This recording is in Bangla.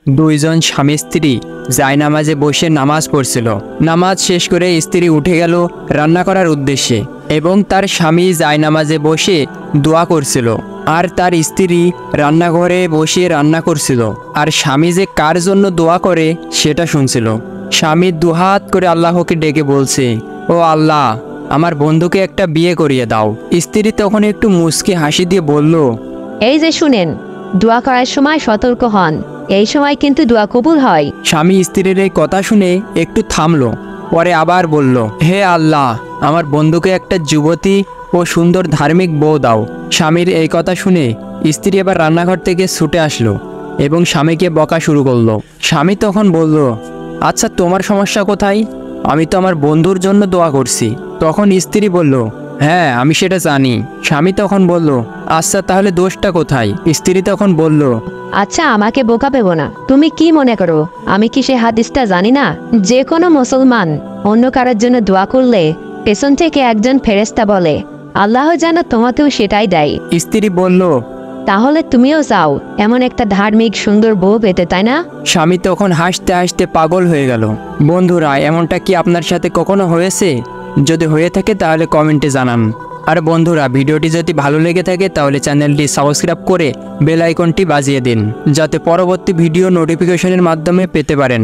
দুইজন স্বামী স্ত্রী জায়নামাজে বসে নামাজ পড়ছিল। নামাজ শেষ করে স্ত্রী উঠে গেল রান্না করার উদ্দেশ্যে এবং তার স্বামী জায়নামাজে বসে দোয়া করছিল, আর তার স্ত্রী রান্নাঘরে বসে রান্না করছিল, আর স্বামী যে কার জন্য দোয়া করে সেটা শুনছিল। স্বামী দুহাত করে আল্লাহকে ডেকে বলছে, ও আল্লাহ, আমার বন্ধুকে একটা বিয়ে করিয়ে দাও। স্ত্রী তখন একটু মুচকি হাসি দিয়ে বলল, এই যে শুনেন, দোয়া করার সময় সতর্ক হন, এই সময় কিন্তু দোয়া কবুল হয়। স্বামী স্ত্রীর এই কথা শুনে একটু থামলো, পরে আবার বলল, হে আল্লাহ, আমার বন্ধুকে একটা যুবতী ও সুন্দর ধার্মিক বউ দাও। স্বামীর এই কথা শুনে স্ত্রী এবার রান্নাঘর থেকে ছুটে আসলো এবং স্বামীকে বকা শুরু করলো। স্বামী তখন বলল, আচ্ছা, তোমার সমস্যা কোথায়? আমি তো আমার বন্ধুর জন্য দোয়া করছি। তখন স্ত্রী বলল, হ্যাঁ, আমি সেটা জানি। স্বামী তখন বলল, আচ্ছা, তাহলে দোষটা কোথায়? স্ত্রী তখন বলল, আচ্ছা, আমাকে বোকা পেবো না। তুমি কি মনে করো আমি কি সে হাদিসটা জানি না? যে কোনো মুসলমান অন্য কারোর জন্য দোয়া করলে পেছন থেকে একজন ফেরেশতা বলে, আল্লাহ যেন তোমাকেও সেটাই দেয়। স্ত্রী বলল, তাহলে তুমিও চাও এমন একটা ধার্মিক সুন্দর বউ পেতে, তাই না? স্বামী তখন হাসতে হাসতে পাগল হয়ে গেল। বন্ধুরা, এমনটা কি আপনার সাথে কখনো হয়েছে? যদি হয়ে থাকে তাহলে কমেন্টে জানান। আর বন্ধুরা, ভিডিওটি যদি ভালো লেগে থাকে তাহলে চ্যানেলটি সাবস্ক্রাইব করে বেল আইকনটি বাজিয়ে দিন, যাতে পরবর্তী ভিডিও নোটিফিকেশনের মাধ্যমে পেতে পারেন।